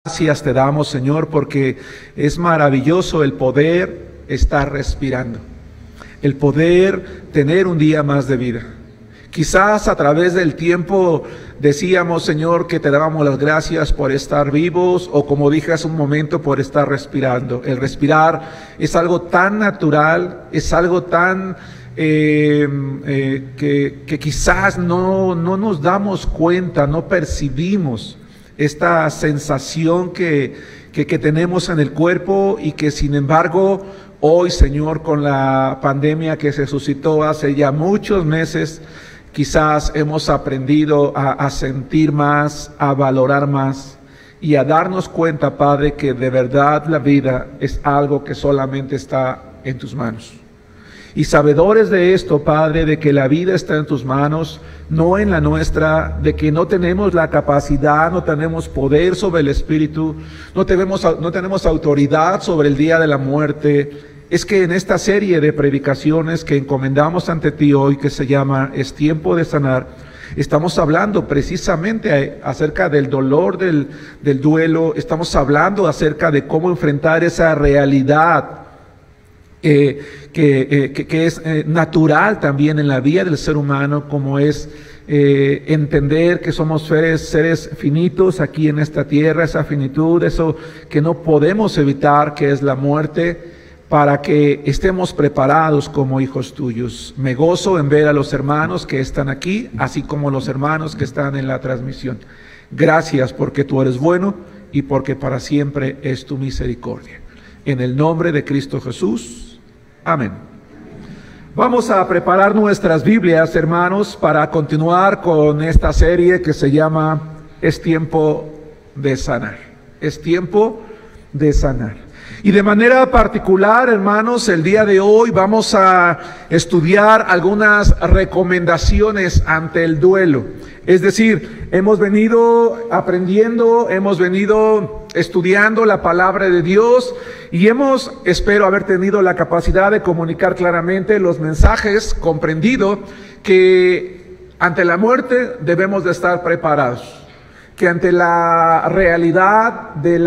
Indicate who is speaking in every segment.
Speaker 1: Gracias te damos, Señor, porque es maravilloso el poder estar respirando, el poder tener un día más de vida. Quizás a través del tiempo decíamos, Señor, que te dábamos las gracias por estar vivos, o como dije hace un momento, por estar respirando. El respirar es algo tan natural, es algo tan que quizás no nos damos cuenta, no percibimos esta sensación que tenemos en el cuerpo, y que sin embargo hoy, Señor, con la pandemia que se suscitó hace ya muchos meses, quizás hemos aprendido a sentir más, a valorar más y a darnos cuenta, Padre, que de verdad la vida es algo que solamente está en tus manos. Y sabedores de esto, Padre, de que la vida está en tus manos, no en la nuestra, de que no tenemos la capacidad, no tenemos poder sobre el espíritu, no tenemos autoridad sobre el día de la muerte, es que en esta serie de predicaciones que encomendamos ante ti hoy, que se llama Es Tiempo de Sanar, estamos hablando precisamente acerca del dolor del duelo, estamos hablando acerca de cómo enfrentar esa realidad que es natural también en la vida del ser humano, como es entender que somos seres finitos aquí en esta tierra, esa finitud, eso que no podemos evitar, que es la muerte, para que estemos preparados como hijos tuyos. Me gozo en ver a los hermanos que están aquí, así como los hermanos que están en la transmisión. Gracias porque tú eres bueno y porque para siempre es tu misericordia. En el nombre de Cristo Jesús. Amén. Vamos a preparar nuestras Biblias, hermanos, para continuar con esta serie que se llama Es Tiempo de Sanar. Es Tiempo de Sanar. Y de manera particular, hermanos, el día de hoy vamos a estudiar algunas recomendaciones ante el duelo. Es decir, hemos venido aprendiendo, hemos venido estudiando la palabra de Dios y espero haber tenido la capacidad de comunicar claramente los mensajes, comprendido que ante la muerte debemos de estar preparados, que ante la realidad de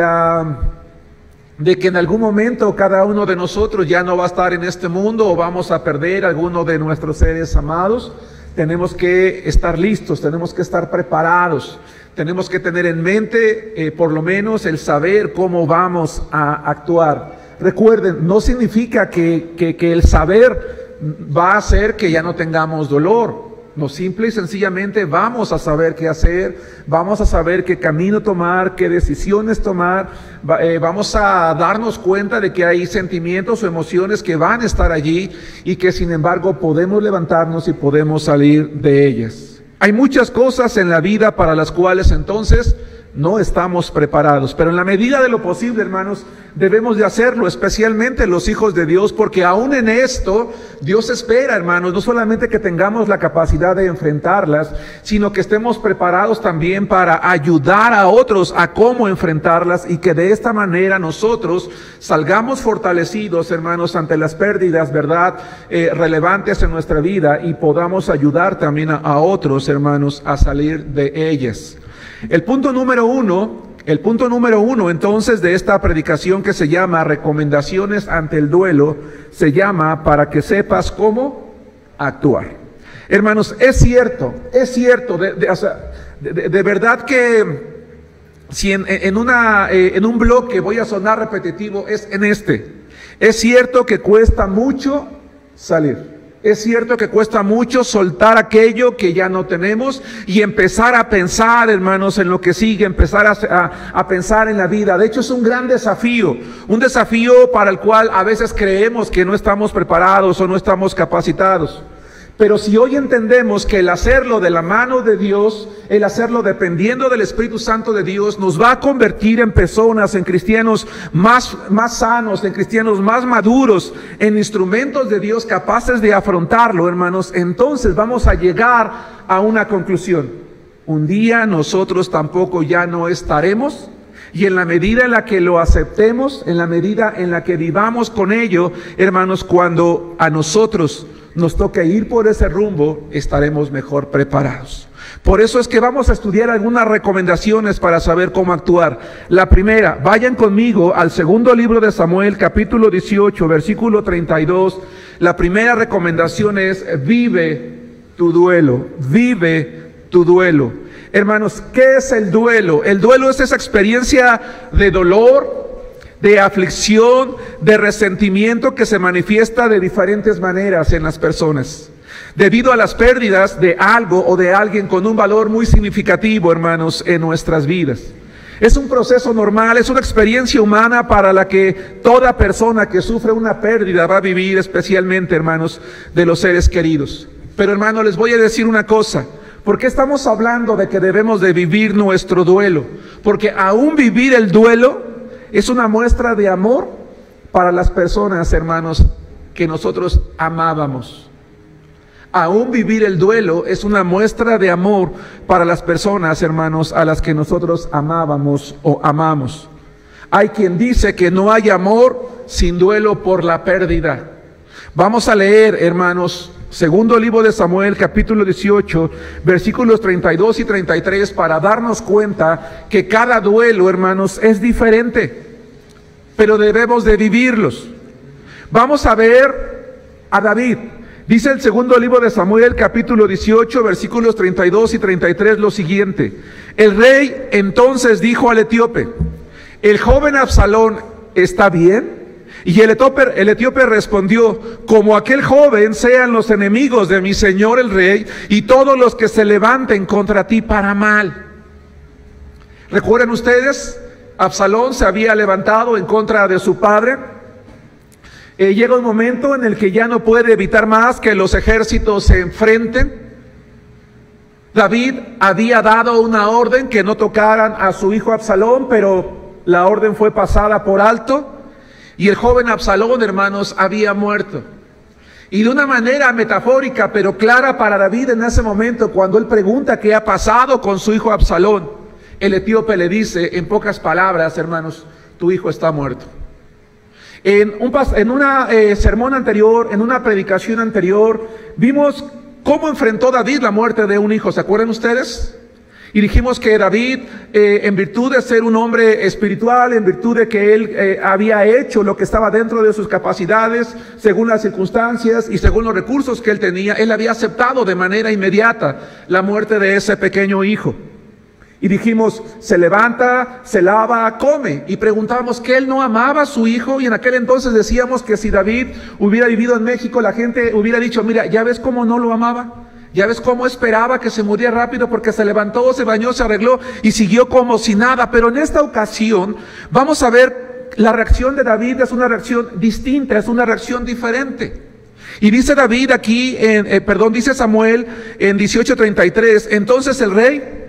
Speaker 1: que en algún momento cada uno de nosotros ya no va a estar en este mundo o vamos a perder a alguno de nuestros seres amados, tenemos que estar listos, tenemos que estar preparados, tenemos que tener en mente por lo menos el saber cómo vamos a actuar. Recuerden, no significa que el saber va a hacer que ya no tengamos dolor. No, simple y sencillamente vamos a saber qué hacer, vamos a saber qué camino tomar, qué decisiones tomar, vamos a darnos cuenta de que hay sentimientos o emociones que van a estar allí y que sin embargo podemos levantarnos y podemos salir de ellas. Hay muchas cosas en la vida para las cuales entonces no estamos preparados, pero en la medida de lo posible, hermanos, debemos de hacerlo, especialmente los hijos de Dios, porque aún en esto Dios espera, hermanos, no solamente que tengamos la capacidad de enfrentarlas, sino que estemos preparados también para ayudar a otros a cómo enfrentarlas, y que de esta manera nosotros salgamos fortalecidos, hermanos, ante las pérdidas, ¿verdad?, relevantes en nuestra vida, y podamos ayudar también a otros, hermanos, a salir de ellas. El punto número uno entonces de esta predicación, que se llama Recomendaciones ante el duelo, se llama Para que sepas cómo actuar. Hermanos, es cierto, de verdad que si en un bloque voy a sonar repetitivo, es en este. Es cierto que cuesta mucho salir. Es cierto que cuesta mucho soltar aquello que ya no tenemos y empezar a pensar, hermanos, en lo que sigue, empezar a pensar en la vida. De hecho, es un gran desafío, un desafío para el cual a veces creemos que no estamos preparados o no estamos capacitados. Pero si hoy entendemos que el hacerlo de la mano de Dios, el hacerlo dependiendo del Espíritu Santo de Dios, nos va a convertir en personas, en cristianos más sanos, en cristianos más maduros, en instrumentos de Dios capaces de afrontarlo, hermanos, entonces vamos a llegar a una conclusión. Un día nosotros tampoco ya no estaremos, y en la medida en la que lo aceptemos, en la medida en la que vivamos con ello, hermanos, cuando a nosotros nos toque ir por ese rumbo, estaremos mejor preparados. Por eso es que vamos a estudiar algunas recomendaciones para saber cómo actuar. La primera, vayan conmigo al segundo libro de Samuel, capítulo 18, versículo 32. La primera recomendación es: vive tu duelo, vive tu duelo. Hermanos, ¿qué es el duelo? El duelo es esa experiencia de dolor, de aflicción, de resentimiento que se manifiesta de diferentes maneras en las personas, debido a las pérdidas de algo o de alguien con un valor muy significativo, hermanos, en nuestras vidas. Es un proceso normal, es una experiencia humana para la que toda persona que sufre una pérdida va a vivir, especialmente, hermanos, de los seres queridos. Pero, hermanos, les voy a decir una cosa. ¿Por qué estamos hablando de que debemos de vivir nuestro duelo? Porque aún vivir el duelo es una muestra de amor para las personas, hermanos, que nosotros amábamos. Aún vivir el duelo es una muestra de amor para las personas, hermanos, a las que nosotros amábamos o amamos. Hay quien dice que no hay amor sin duelo por la pérdida. Vamos a leer, hermanos, segundo libro de Samuel, capítulo 18, versículos 32 y 33, para darnos cuenta que cada duelo, hermanos, es diferente, pero debemos de vivirlos. Vamos a ver a David. Dice el segundo libro de Samuel, capítulo 18, versículos 32 y 33, lo siguiente: el rey entonces dijo al etíope: ¿el joven Absalón está bien? Y el etíope respondió: como aquel joven sean los enemigos de mi señor el rey y todos los que se levanten contra ti para mal. ¿Recuerdan ustedes? Absalón se había levantado en contra de su padre. Llega un momento en el que ya no puede evitar más que los ejércitos se enfrenten. David había dado una orden que no tocaran a su hijo Absalón, pero la orden fue pasada por alto. Y el joven Absalón, hermanos, había muerto. Y de una manera metafórica, pero clara para David en ese momento, cuando él pregunta qué ha pasado con su hijo Absalón, el etíope le dice, en pocas palabras, hermanos: tu hijo está muerto. En una sermón anterior, en una predicación anterior, vimos cómo enfrentó David la muerte de un hijo. ¿Se acuerdan ustedes? Y dijimos que David, en virtud de ser un hombre espiritual, en virtud de que él había hecho lo que estaba dentro de sus capacidades, según las circunstancias y según los recursos que él tenía, él había aceptado de manera inmediata la muerte de ese pequeño hijo. Y dijimos, se levanta, se lava, come. Y preguntábamos que él no amaba a su hijo. Y en aquel entonces decíamos que si David hubiera vivido en México, la gente hubiera dicho: mira, ¿ya ves cómo no lo amaba? ¿Ya ves cómo esperaba que se muriera rápido? Porque se levantó, se bañó, se arregló y siguió como si nada. Pero en esta ocasión vamos a ver la reacción de David. Es una reacción distinta, es una reacción diferente. Y dice David aquí, dice Samuel en 18:33, entonces el rey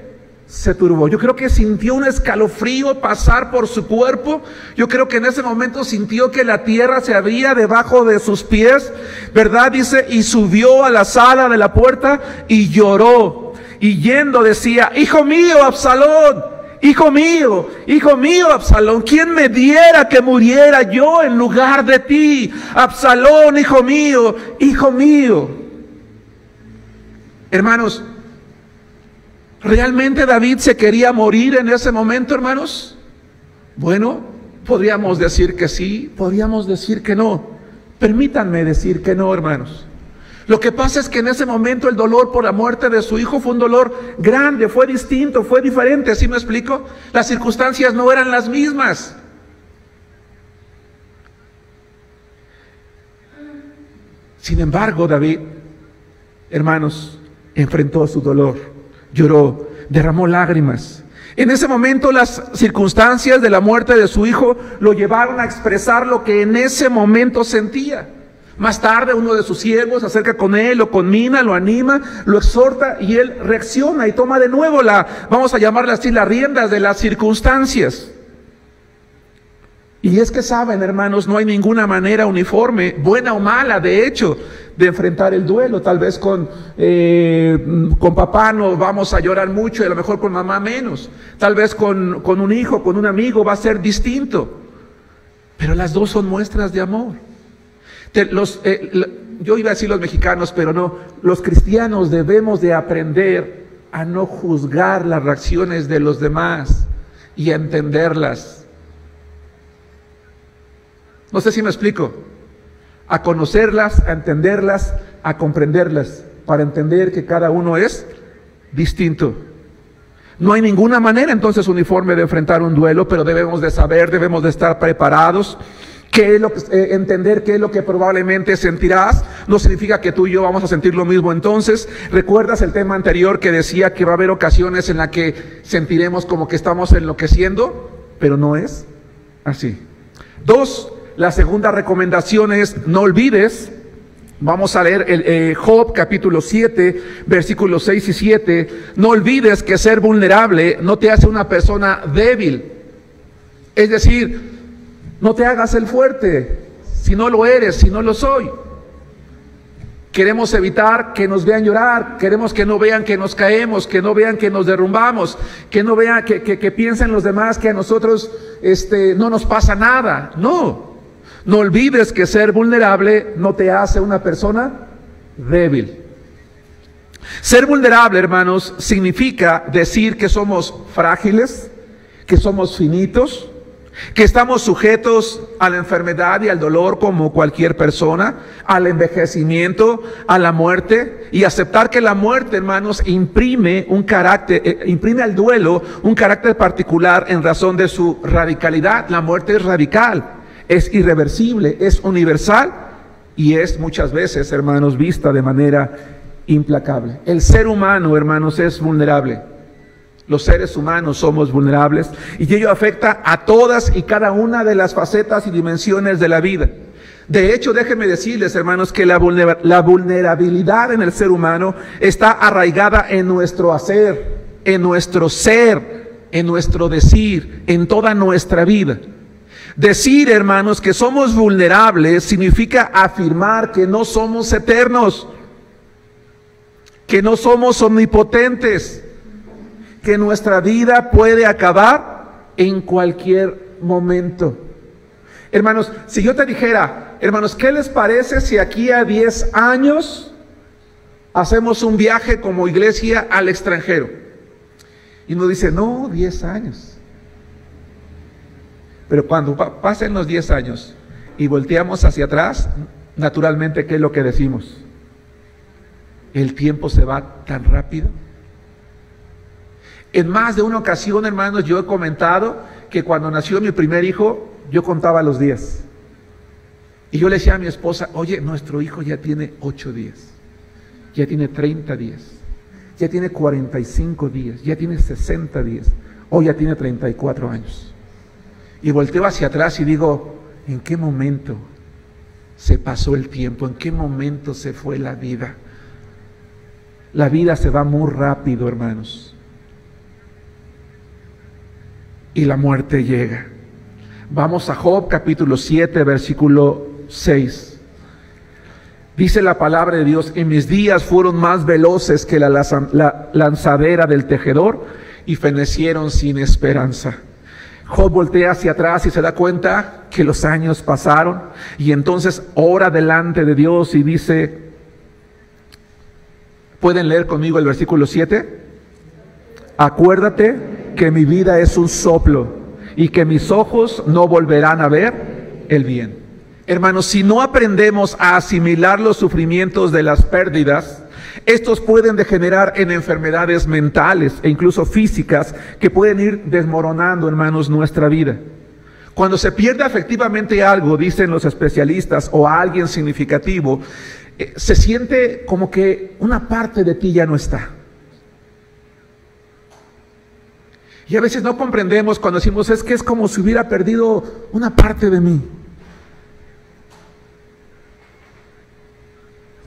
Speaker 1: se turbó. Yo creo que sintió un escalofrío pasar por su cuerpo. Yo creo que en ese momento sintió que la tierra se abría debajo de sus pies, ¿verdad? Dice, y subió a la sala de la puerta y lloró. Y yendo decía: hijo mío, Absalón, hijo mío, Absalón, ¿quién me diera que muriera yo en lugar de ti? Absalón, hijo mío, hijo mío. Hermanos, ¿realmente David se quería morir en ese momento, hermanos? Bueno, podríamos decir que sí, podríamos decir que no. Permítanme decir que no, hermanos. Lo que pasa es que en ese momento el dolor por la muerte de su hijo fue un dolor grande, fue distinto, fue diferente, ¿sí me explico? Las circunstancias no eran las mismas. Sin embargo, David, hermanos, enfrentó su dolor, lloró, derramó lágrimas. En ese momento las circunstancias de la muerte de su hijo lo llevaron a expresar lo que en ese momento sentía. Más tarde uno de sus siervos se acerca con él, lo conmina, lo anima, lo exhorta y él reacciona y toma de nuevo vamos a llamarla así, las riendas de las circunstancias. Y es que saben, hermanos, no hay ninguna manera uniforme, buena o mala, de hecho, de enfrentar el duelo. Tal vez con papá no vamos a llorar mucho y a lo mejor con mamá menos. Tal vez con un hijo, con un amigo va a ser distinto. Pero las dos son muestras de amor. Yo iba a decir los mexicanos, pero no. Los cristianos debemos de aprender a no juzgar las reacciones de los demás y a entenderlas. No sé si me explico. A conocerlas, a entenderlas, a comprenderlas, para entender que cada uno es distinto. No hay ninguna manera entonces uniforme de enfrentar un duelo, pero debemos de saber, debemos de estar preparados. Entender qué es lo que probablemente sentirás no significa que tú y yo vamos a sentir lo mismo. Entonces, ¿recuerdas el tema anterior que decía que va a haber ocasiones en las que sentiremos como que estamos enloqueciendo? Pero no es así. 2, la segunda recomendación es: no olvides. Vamos a leer Job capítulo 7, versículos 6 y 7. No olvides que ser vulnerable no te hace una persona débil. Es decir, no te hagas el fuerte, si no lo eres, si no lo soy. Queremos evitar que nos vean llorar, queremos que no vean que nos caemos, que no vean que nos derrumbamos, que no vean que piensen los demás que a nosotros no nos pasa nada. No olvides que ser vulnerable no te hace una persona débil. Ser vulnerable, hermanos, significa decir que somos frágiles, que somos finitos, que estamos sujetos a la enfermedad y al dolor como cualquier persona, al envejecimiento, a la muerte, y aceptar que la muerte, hermanos, imprime al duelo un carácter particular en razón de su radicalidad. La muerte es radical, es irreversible, es universal y es muchas veces, hermanos, vista de manera implacable. El ser humano, hermanos, es vulnerable. Los seres humanos somos vulnerables y ello afecta a todas y cada una de las facetas y dimensiones de la vida. De hecho, déjenme decirles, hermanos, que la vulnerabilidad en el ser humano está arraigada en nuestro hacer, en nuestro ser, en nuestro decir, en toda nuestra vida. Decir, hermanos, que somos vulnerables significa afirmar que no somos eternos, que no somos omnipotentes, que nuestra vida puede acabar en cualquier momento. Hermanos, si yo te dijera, hermanos, ¿qué les parece si aquí a 10 años hacemos un viaje como iglesia al extranjero? Y uno dice, no, 10 años. Pero cuando pasen los 10 años y volteamos hacia atrás, naturalmente, ¿qué es lo que decimos? El tiempo se va tan rápido. En más de una ocasión, hermanos, yo he comentado que cuando nació mi primer hijo, yo contaba los días. Y yo le decía a mi esposa, oye, nuestro hijo ya tiene 8 días, ya tiene 30 días, ya tiene 45 días, ya tiene 60 días, o ya tiene 34 años. Y volteo hacia atrás y digo, ¿en qué momento se pasó el tiempo? ¿En qué momento se fue la vida? La vida se va muy rápido, hermanos. Y la muerte llega. Vamos a Job capítulo 7, versículo 6. Dice la palabra de Dios: y mis días fueron más veloces que la lanzadera del tejedor, y fenecieron sin esperanza. Job voltea hacia atrás y se da cuenta que los años pasaron, y entonces ora delante de Dios y dice, ¿pueden leer conmigo el versículo 7? Acuérdate que mi vida es un soplo y que mis ojos no volverán a ver el bien. Hermanos, si no aprendemos a asimilar los sufrimientos de las pérdidas, estos pueden degenerar en enfermedades mentales e incluso físicas que pueden ir desmoronando, hermanos, nuestra vida. Cuando se pierde efectivamente algo, dicen los especialistas, o a alguien significativo, se siente como que una parte de ti ya no está. Y a veces no comprendemos cuando decimos, es que es como si hubiera perdido una parte de mí.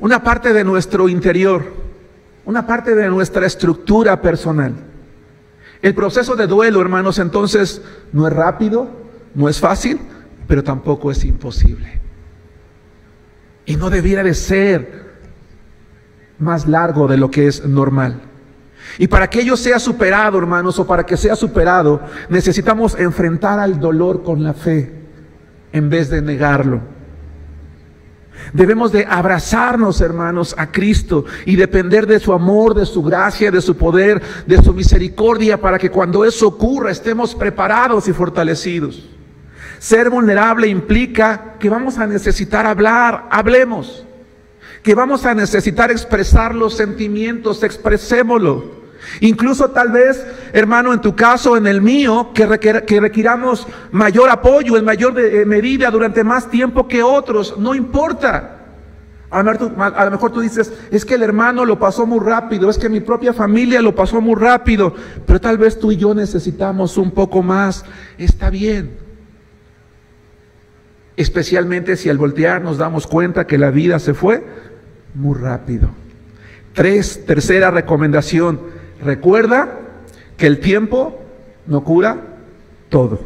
Speaker 1: Una parte de nuestro interior, una parte de nuestra estructura personal. El proceso de duelo, hermanos, entonces no es rápido, no es fácil, pero tampoco es imposible. Y no debiera de ser más largo de lo que es normal. Y para que ello sea superado, hermanos, o para que sea superado, necesitamos enfrentar al dolor con la fe en vez de negarlo. Debemos de abrazarnos, hermanos, a Cristo y depender de su amor, de su gracia, de su poder, de su misericordia, para que cuando eso ocurra estemos preparados y fortalecidos. Ser vulnerable implica que vamos a necesitar hablar, hablemos. Que vamos a necesitar expresar los sentimientos, expresémoslo. Incluso tal vez, hermano, en tu caso, en el mío, que requiramos mayor apoyo, en mayor medida, durante más tiempo que otros, no importa. A lo mejor tú dices, es que el hermano lo pasó muy rápido, es que mi propia familia lo pasó muy rápido, pero tal vez tú y yo necesitamos un poco más. Está bien. Especialmente si al voltear nos damos cuenta que la vida se fue muy rápido. Tercera recomendación. Recuerda que el tiempo no cura todo.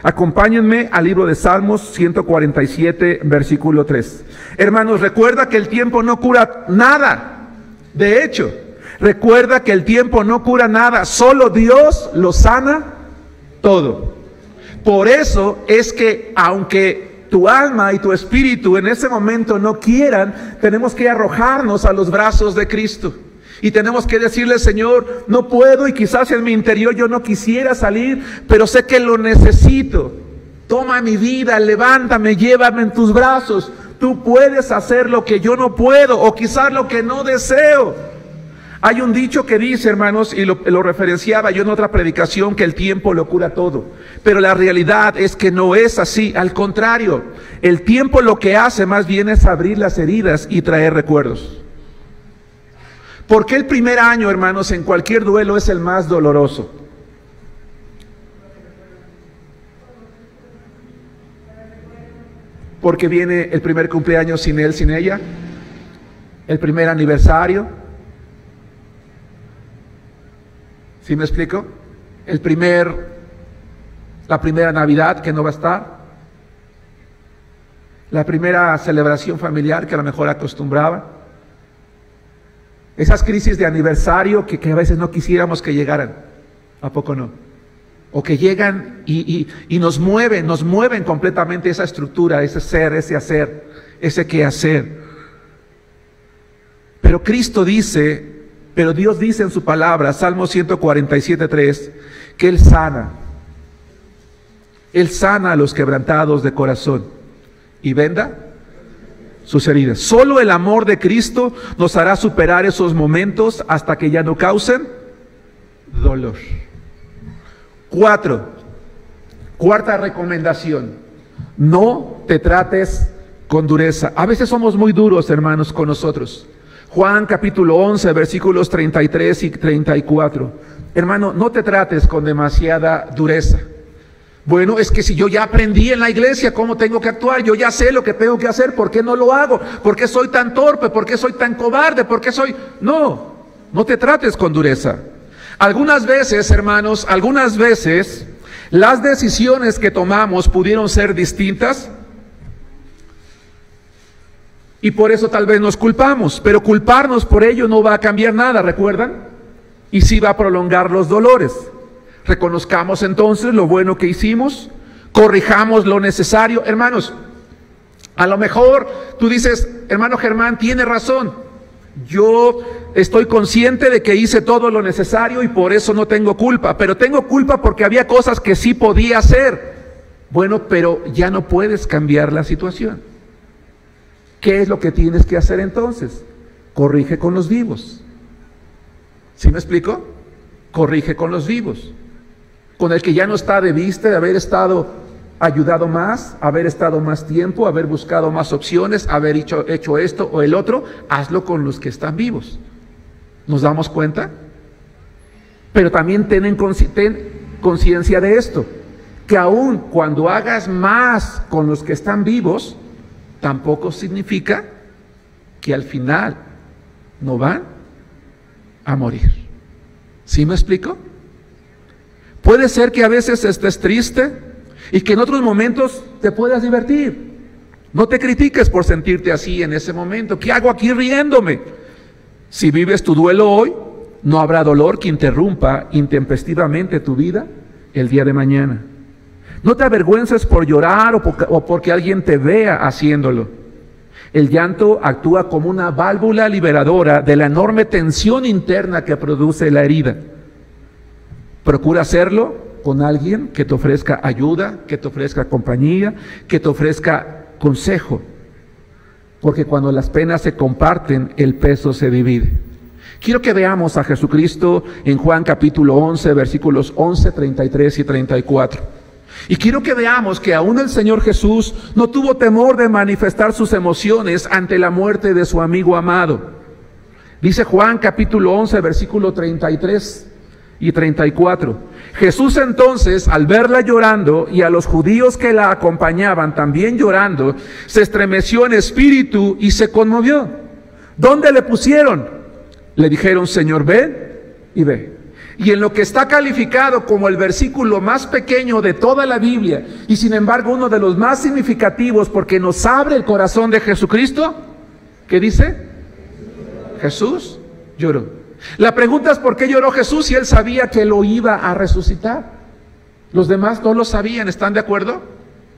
Speaker 1: Acompáñenme al libro de Salmos 147, versículo 3. Hermanos, recuerda que el tiempo no cura nada. De hecho, recuerda que el tiempo no cura nada. Solo Dios lo sana todo. Por eso es que aunque tu alma y tu espíritu en ese momento no quieran, tenemos que arrojarnos a los brazos de Cristo. Y tenemos que decirle, Señor, no puedo, y quizás en mi interior yo no quisiera salir, pero sé que lo necesito. Toma mi vida, levántame, llévame en tus brazos. Tú puedes hacer lo que yo no puedo, o quizás lo que no deseo. Hay un dicho que dice, hermanos, y lo referenciaba yo en otra predicación, que el tiempo lo cura todo. Pero la realidad es que no es así. Al contrario, el tiempo lo que hace más bien es abrir las heridas y traer recuerdos. ¿Por qué el primer año, hermanos, en cualquier duelo es el más doloroso? Porque viene el primer cumpleaños sin él, sin ella. El primer aniversario. ¿Sí me explico? La primera Navidad que no va a estar. La primera celebración familiar que a lo mejor acostumbraba. Esas crisis de aniversario que a veces no quisiéramos que llegaran. ¿A poco no? O que llegan y nos mueven completamente esa estructura, ese ser, ese hacer, ese quehacer. Pero Dios dice en su palabra, Salmo 147:3, que Él sana. Él sana a los quebrantados de corazón y venda sus heridas. Solo el amor de Cristo nos hará superar esos momentos hasta que ya no causen dolor. Cuarta recomendación. No te trates con dureza. A veces somos muy duros, hermanos, con nosotros. Juan capítulo 11, versículos 33 y 34. Hermano, no te trates con demasiada dureza. Bueno, es que si yo ya aprendí en la iglesia cómo tengo que actuar, yo ya sé lo que tengo que hacer, ¿por qué no lo hago? ¿Por qué soy tan torpe? ¿Por qué soy tan cobarde? ¿Por qué soy...? No te trates con dureza. Algunas veces, hermanos, las decisiones que tomamos pudieron ser distintas y por eso tal vez nos culpamos, pero culparnos por ello no va a cambiar nada, ¿recuerdan? Y sí va a prolongar los dolores. Reconozcamos entonces lo bueno que hicimos, corrijamos lo necesario. Hermanos, a lo mejor tú dices, hermano Germán, tiene razón. Yo estoy consciente de que hice todo lo necesario y por eso no tengo culpa, pero tengo culpa porque había cosas que sí podía hacer. Bueno, pero ya no puedes cambiar la situación. ¿Qué es lo que tienes que hacer entonces? Corrige con los vivos. ¿Sí me explico? Corrige con los vivos. Con el que ya no está de vista de haber estado ayudado más, haber estado más tiempo, haber buscado más opciones, haber hecho esto o el otro, hazlo con los que están vivos. ¿Nos damos cuenta? Pero también ten conciencia de esto, que aun cuando hagas más con los que están vivos, tampoco significa que al final no van a morir. ¿Sí me explico? Puede ser que a veces estés triste y que en otros momentos te puedas divertir. No te critiques por sentirte así en ese momento. ¿Qué hago aquí riéndome? Si vives tu duelo hoy, no habrá dolor que interrumpa intempestivamente tu vida el día de mañana. No te avergüences por llorar o porque alguien te vea haciéndolo. El llanto actúa como una válvula liberadora de la enorme tensión interna que produce la herida. Procura hacerlo con alguien que te ofrezca ayuda, que te ofrezca compañía, que te ofrezca consejo. Porque cuando las penas se comparten, el peso se divide. Quiero que veamos a Jesucristo en Juan capítulo 11, versículos 11, 33 y 34. Y quiero que veamos que aún el Señor Jesús no tuvo temor de manifestar sus emociones ante la muerte de su amigo amado. Dice Juan capítulo 11, versículo 33 y 34. Jesús entonces, al verla llorando y a los judíos que la acompañaban también llorando, se estremeció en espíritu y se conmovió. ¿Dónde le pusieron? Le dijeron, Señor, ven y ve. Y en lo que está calificado como el versículo más pequeño de toda la Biblia, y sin embargo uno de los más significativos porque nos abre el corazón de Jesucristo, ¿qué dice? Jesús lloró. La pregunta es ¿por qué lloró Jesús si él sabía que lo iba a resucitar? Los demás no lo sabían, ¿están de acuerdo?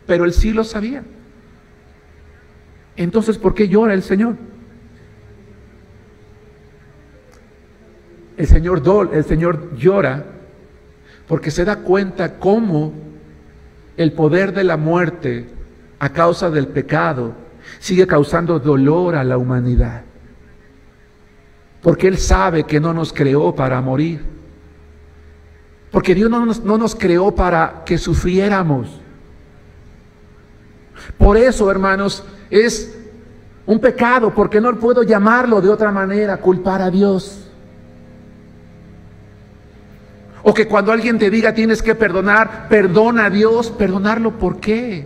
Speaker 1: Pero él sí lo sabía. Entonces, ¿por qué llora el Señor? El Señor llora porque se da cuenta cómo el poder de la muerte a causa del pecado sigue causando dolor a la humanidad. Porque Él sabe que no nos creó para morir. Porque Dios no nos creó para que sufriéramos. Por eso, hermanos, es un pecado, porque no puedo llamarlo de otra manera, culpar a Dios. O que cuando alguien te diga tienes que perdonar, perdona a Dios. ¿Perdonarlo por qué?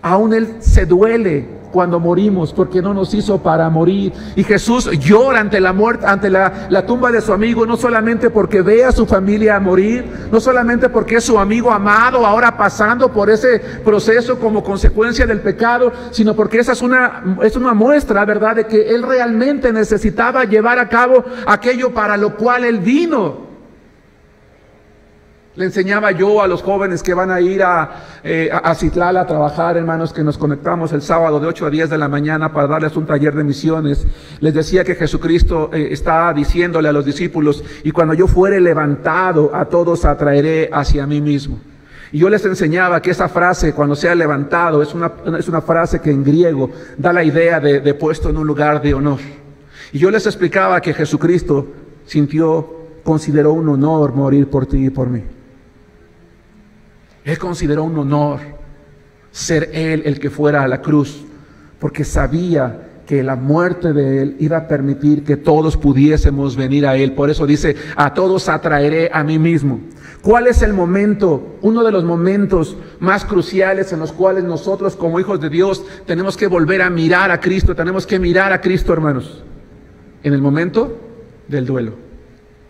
Speaker 1: Aún Él se duele cuando morimos, porque no nos hizo para morir. Y Jesús llora ante la muerte, ante la tumba de su amigo, no solamente porque ve a su familia morir, no solamente porque es su amigo amado ahora pasando por ese proceso como consecuencia del pecado, sino porque esa es una muestra, ¿verdad?, de que Él realmente necesitaba llevar a cabo aquello para lo cual Él vino. Le enseñaba yo a los jóvenes que van a ir a Citlala a trabajar, hermanos, que nos conectamos el sábado de 8 a 10 de la mañana para darles un taller de misiones. Les decía que Jesucristo está diciéndole a los discípulos, y cuando yo fuere levantado, a todos atraeré hacia mí mismo. Y yo les enseñaba que esa frase, cuando sea levantado, es una frase que en griego da la idea de puesto en un lugar de honor. Y yo les explicaba que Jesucristo consideró un honor morir por ti y por mí. Él consideró un honor ser Él el que fuera a la cruz, porque sabía que la muerte de Él iba a permitir que todos pudiésemos venir a Él. Por eso dice, a todos atraeré a mí mismo. ¿Cuál es el momento, uno de los momentos más cruciales en los cuales nosotros como hijos de Dios tenemos que volver a mirar a Cristo? Tenemos que mirar a Cristo, hermanos, en el momento del duelo.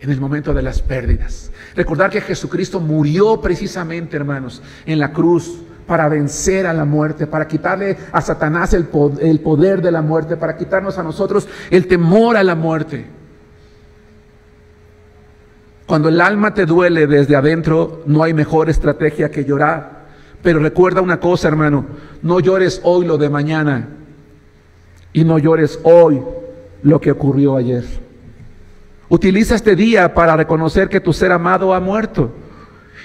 Speaker 1: En el momento de las pérdidas. Recordar que Jesucristo murió precisamente, hermanos, en la cruz para vencer a la muerte, para quitarle a Satanás el poder de la muerte, para quitarnos a nosotros el temor a la muerte. Cuando el alma te duele desde adentro, no hay mejor estrategia que llorar. Pero recuerda una cosa, hermano, no llores hoy lo de mañana y no llores hoy lo que ocurrió ayer. Utiliza este día para reconocer que tu ser amado ha muerto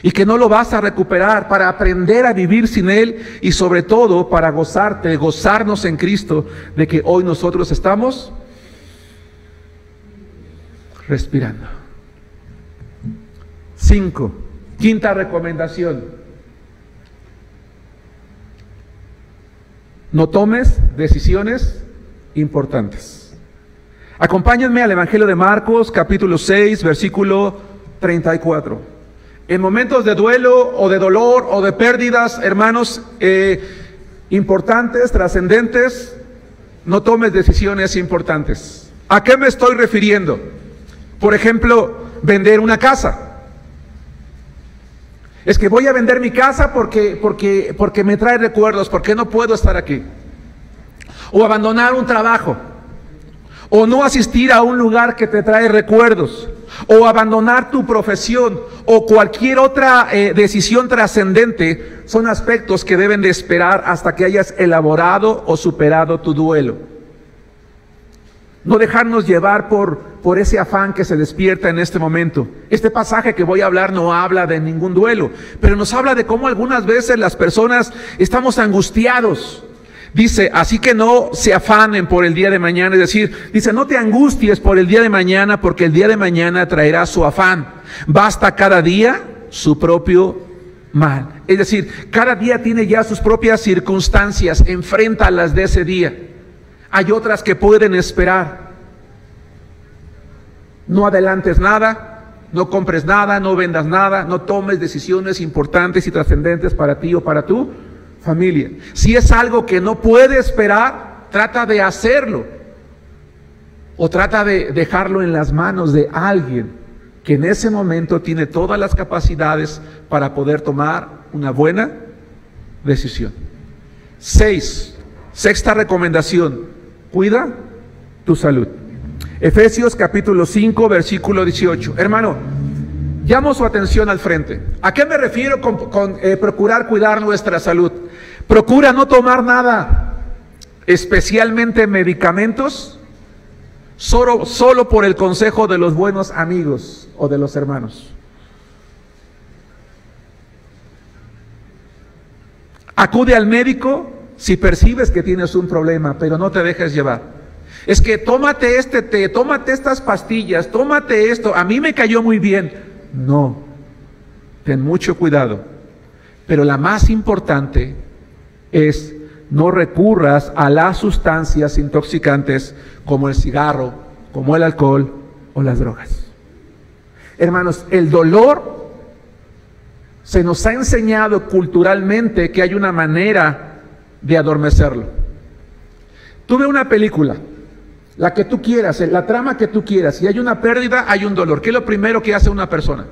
Speaker 1: y que no lo vas a recuperar, para aprender a vivir sin Él y sobre todo para gozarnos en Cristo de que hoy nosotros estamos respirando. 5. Quinta recomendación. No tomes decisiones importantes. Acompáñenme al Evangelio de Marcos, capítulo 6, versículo 34. En momentos de duelo o de dolor o de pérdidas, hermanos, importantes, trascendentes, no tomes decisiones importantes. ¿A qué me estoy refiriendo? Por ejemplo, vender una casa. Es que voy a vender mi casa porque me trae recuerdos, porque no puedo estar aquí. O abandonar un trabajo. O no asistir a un lugar que te trae recuerdos. o abandonar tu profesión, o cualquier otra decisión trascendente, son aspectos que deben de esperar hasta que hayas elaborado o superado tu duelo. No dejarnos llevar por ese afán que se despierta en este momento. Este pasaje que voy a hablar no habla de ningún duelo, pero nos habla de cómo algunas veces las personas estamos angustiados. Dice, así que no se afanen por el día de mañana, es decir, dice, no te angusties por el día de mañana, porque el día de mañana traerá su afán. Basta cada día su propio mal. Es decir, cada día tiene ya sus propias circunstancias, enfréntalas de ese día. Hay otras que pueden esperar. No adelantes nada, no compres nada, no vendas nada, no tomes decisiones importantes y trascendentes para ti o para tu familia. Si es algo que no puede esperar, trata de hacerlo. O trata de dejarlo en las manos de alguien que en ese momento tiene todas las capacidades para poder tomar una buena decisión. 6. Sexta recomendación: cuida tu salud. Efesios capítulo 5, versículo 18. Hermano, llamo su atención al frente. ¿A qué me refiero con procurar cuidar nuestra salud? Procura no tomar nada, especialmente medicamentos, solo por el consejo de los buenos amigos o de los hermanos. Acude al médico si percibes que tienes un problema, pero no te dejes llevar. Es que tómate este té, tómate estas pastillas, tómate esto, a mí me cayó muy bien. No, ten mucho cuidado. Pero la más importante es no recurras a las sustancias intoxicantes como el cigarro, como el alcohol o las drogas. Hermanos, el dolor se nos ha enseñado culturalmente que hay una manera de adormecerlo. Tú ve una película, la que tú quieras, la trama que tú quieras, si hay una pérdida, hay un dolor. ¿Qué es lo primero que hace una persona?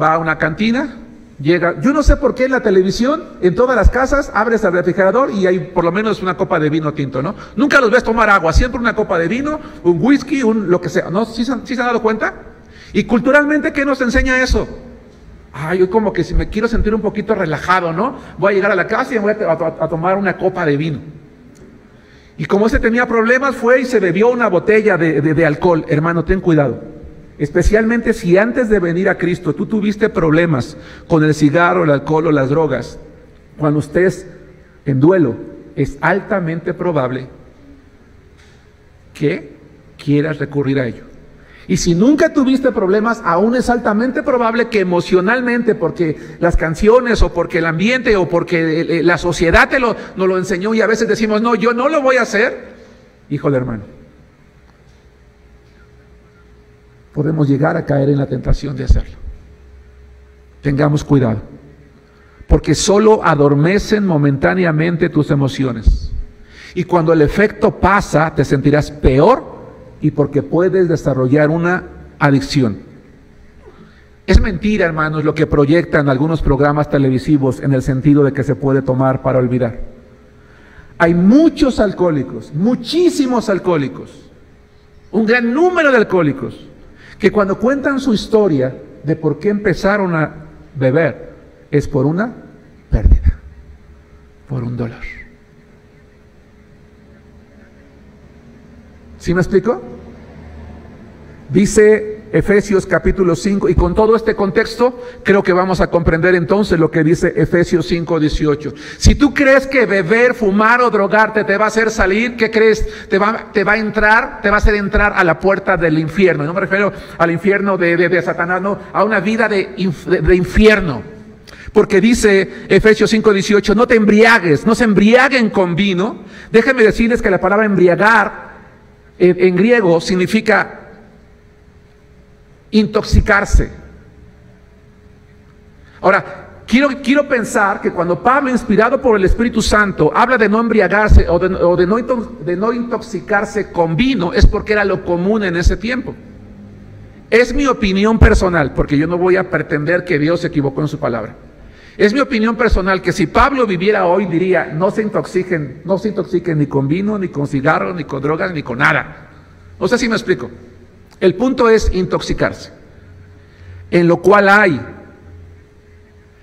Speaker 1: Va a una cantina, llega, yo no sé por qué en la televisión, en todas las casas, abres el refrigerador y hay por lo menos una copa de vino tinto, ¿no? Nunca los ves tomar agua, siempre una copa de vino, un whisky, lo que sea, ¿no? ¿Sí se han dado cuenta? Y culturalmente, ¿qué nos enseña eso? Yo como que si me quiero sentir un poquito relajado, ¿no? Voy a llegar a la casa y me voy a tomar una copa de vino. Y como ese tenía problemas, fue y se bebió una botella de alcohol. Hermano, ten cuidado. Especialmente si antes de venir a Cristo tú tuviste problemas con el cigarro, el alcohol o las drogas. Cuando estés en duelo, es altamente probable que quieras recurrir a ello. Y si nunca tuviste problemas, aún es altamente probable que emocionalmente, porque las canciones o porque el ambiente o porque la sociedad nos lo enseñó y a veces decimos, no, yo no lo voy a hacer. Híjole, hermano, podemos llegar a caer en la tentación de hacerlo. Tengamos cuidado, porque solo adormecen momentáneamente tus emociones. Y cuando el efecto pasa, te sentirás peor y porque puedes desarrollar una adicción. Es mentira, hermanos, lo que proyectan algunos programas televisivos en el sentido de que se puede tomar para olvidar. Hay muchos alcohólicos, muchísimos alcohólicos, un gran número de alcohólicos, que cuando cuentan su historia de por qué empezaron a beber, es por una pérdida, por un dolor. ¿Sí me explico? Dice Efesios capítulo 5, y con todo este contexto, creo que vamos a comprender entonces lo que dice Efesios 5, 18. Si tú crees que beber, fumar o drogarte te va a hacer salir, ¿qué crees? Te va a hacer entrar a la puerta del infierno. No me refiero al infierno de Satanás, no, a una vida de infierno. Porque dice Efesios 5, 18, no te embriagues, no se embriaguen con vino. Déjenme decirles que la palabra embriagar en griego significa intoxicarse. Ahora, quiero pensar que cuando Pablo, inspirado por el Espíritu Santo, habla de no embriagarse o de no intoxicarse con vino, es porque era lo común en ese tiempo. Es mi opinión personal, porque yo no voy a pretender que Dios se equivocó en su palabra. Es mi opinión personal que si Pablo viviera hoy diría, no se intoxiquen ni con vino, ni con cigarro, ni con drogas, ni con nada. No sé si me explico. El punto es intoxicarse, en lo cual hay.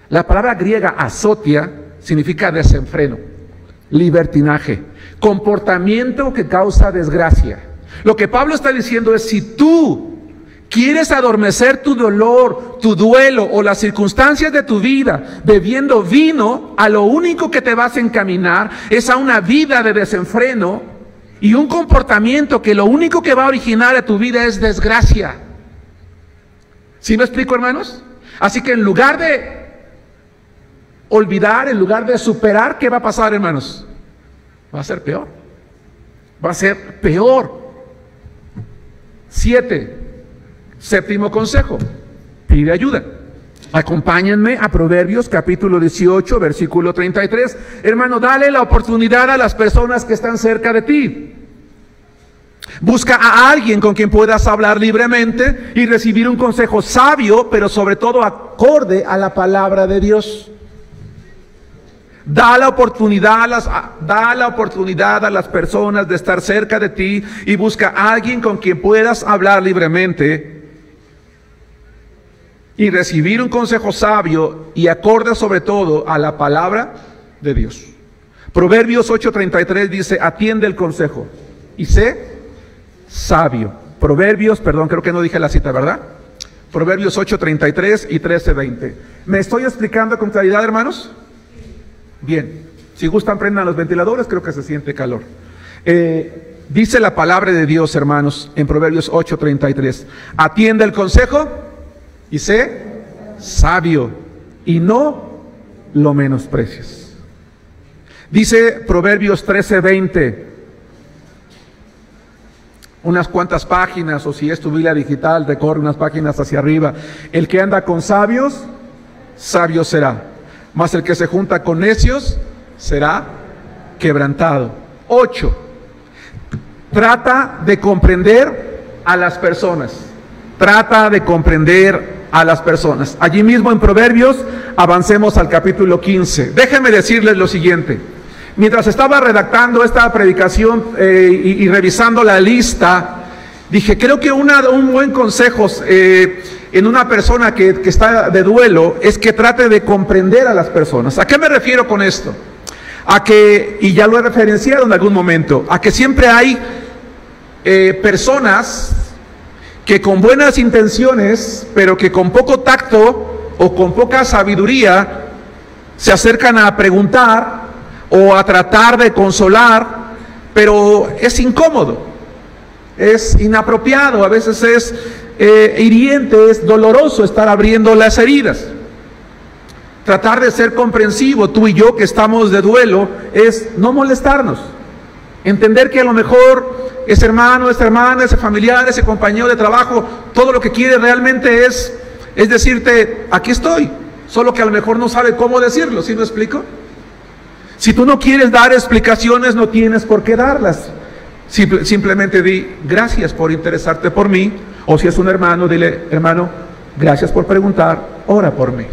Speaker 1: La palabra griega azotia significa desenfreno, libertinaje, comportamiento que causa desgracia. Lo que Pablo está diciendo es, si tú quieres adormecer tu dolor, tu duelo o las circunstancias de tu vida bebiendo vino, a lo único que te vas a encaminar es a una vida de desenfreno y un comportamiento que lo único que va a originar a tu vida es desgracia. ¿Sí me explico, hermanos? Así que en lugar de olvidar, en lugar de superar, ¿qué va a pasar, hermanos? Va a ser peor. Va a ser peor. 7. Séptimo consejo, pide ayuda. Acompáñenme a Proverbios capítulo 18, versículo 33. Hermano, dale la oportunidad a las personas que están cerca de ti. Busca a alguien con quien puedas hablar libremente y recibir un consejo sabio, pero sobre todo acorde a la palabra de Dios. Da la oportunidad a las personas de estar cerca de ti y busca a alguien con quien puedas hablar libremente y recibir un consejo sabio y acorde sobre todo a la palabra de Dios. Proverbios 8:33 dice, atiende el consejo y sé sabio. Creo que no dije la cita, ¿verdad? Proverbios 8:33 y 13:20. ¿Me estoy explicando con claridad, hermanos? Bien, si gustan prendan los ventiladores, creo que se siente calor. Dice la palabra de Dios, hermanos, en Proverbios 8:33, atiende el consejo y sé sabio y no lo menosprecies. Dice Proverbios 13:20, unas cuantas páginas, o si es tu Biblia digital, recorre unas páginas hacia arriba. El que anda con sabios, sabio será, mas el que se junta con necios será quebrantado. 8. Trata de comprender a las personas. Trata de comprender a las personas. Allí mismo en Proverbios, avancemos al capítulo 15. Déjenme decirles lo siguiente. Mientras estaba redactando esta predicación y revisando la lista, dije, creo que un buen consejo en una persona que está de duelo es que trate de comprender a las personas. ¿A qué me refiero con esto? A que, y ya lo he referenciado en algún momento, a que siempre hay personas que con buenas intenciones, pero que con poco tacto o con poca sabiduría, se acercan a preguntar o a tratar de consolar, pero es incómodo, es inapropiado, a veces es hiriente, es doloroso estar abriendo las heridas. Tratar de ser comprensivo, tú y yo que estamos de duelo, es no molestarnos, entender que a lo mejor ese hermano, esa hermana, ese familiar, ese compañero de trabajo, todo lo que quiere realmente es decirte, aquí estoy, solo que a lo mejor no sabe cómo decirlo. ¿Sí me explico? Si tú no quieres dar explicaciones, no tienes por qué darlas. Simplemente di, gracias por interesarte por mí, o si es un hermano, dile, hermano, gracias por preguntar, ora por mí.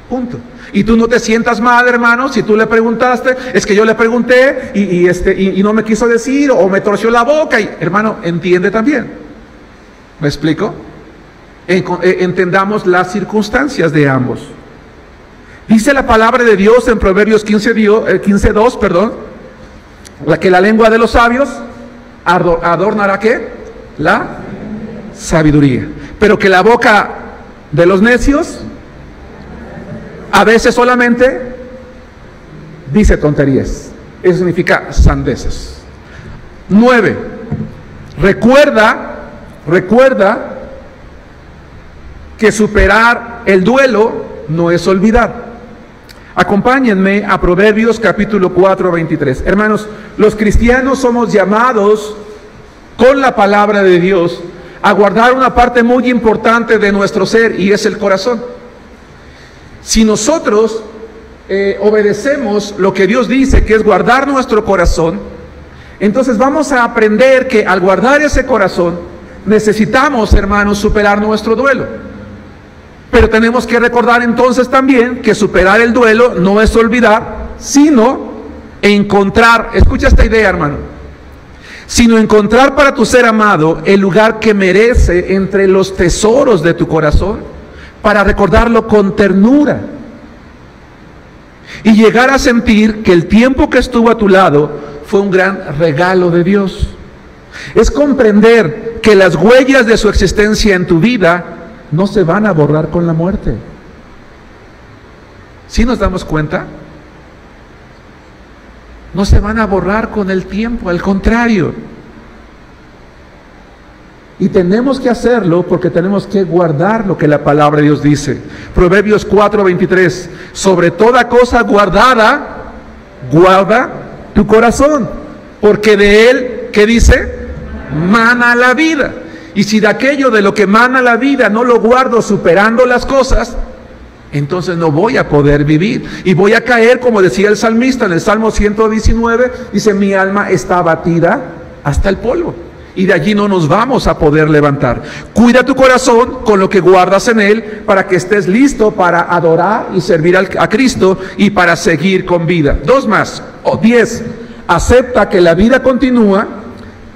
Speaker 1: Punto. Y tú no te sientas mal, hermano, si tú le preguntaste, es que yo le pregunté y no me quiso decir, o me torció la boca, y hermano, entiende también. ¿Me explico? Entendamos las circunstancias de ambos. Dice la palabra de Dios en Proverbios 15:2, que la lengua de los sabios adornará ¿qué? La sabiduría. Pero que la boca de los necios a veces solamente dice tonterías. Eso significa sandeces. 9. Recuerda que superar el duelo no es olvidar. Acompáñenme a Proverbios capítulo 4:23. Hermanos, los cristianos somos llamados con la palabra de Dios a guardar una parte muy importante de nuestro ser, y es el corazón. Si nosotros obedecemos lo que Dios dice, que es guardar nuestro corazón, entonces vamos a aprender que al guardar ese corazón necesitamos, hermanos, superar nuestro duelo. Pero tenemos que recordar entonces también que superar el duelo no es olvidar, sino encontrar, escucha esta idea, hermano, sino encontrar para tu ser amado el lugar que merece entre los tesoros de tu corazón, para recordarlo con ternura y llegar a sentir que el tiempo que estuvo a tu lado fue un gran regalo de Dios. Es comprender que las huellas de su existencia en tu vida no se van a borrar con la muerte. ¿Sí nos damos cuenta? No se van a borrar con el tiempo, al contrario. Y tenemos que hacerlo porque tenemos que guardar lo que la palabra de Dios dice. Proverbios 4:23, sobre toda cosa guardada, guarda tu corazón, porque de él, ¿qué dice? Mana la vida. Y si de aquello de lo que mana la vida no lo guardo superando las cosas, entonces no voy a poder vivir y voy a caer, como decía el salmista en el Salmo 119, dice: mi alma está abatida hasta el polvo, y de allí no nos vamos a poder levantar. Cuida tu corazón con lo que guardas en él, para que estés listo para adorar y servir a Cristo y para seguir con vida. 2 más, 10, acepta que la vida continúa.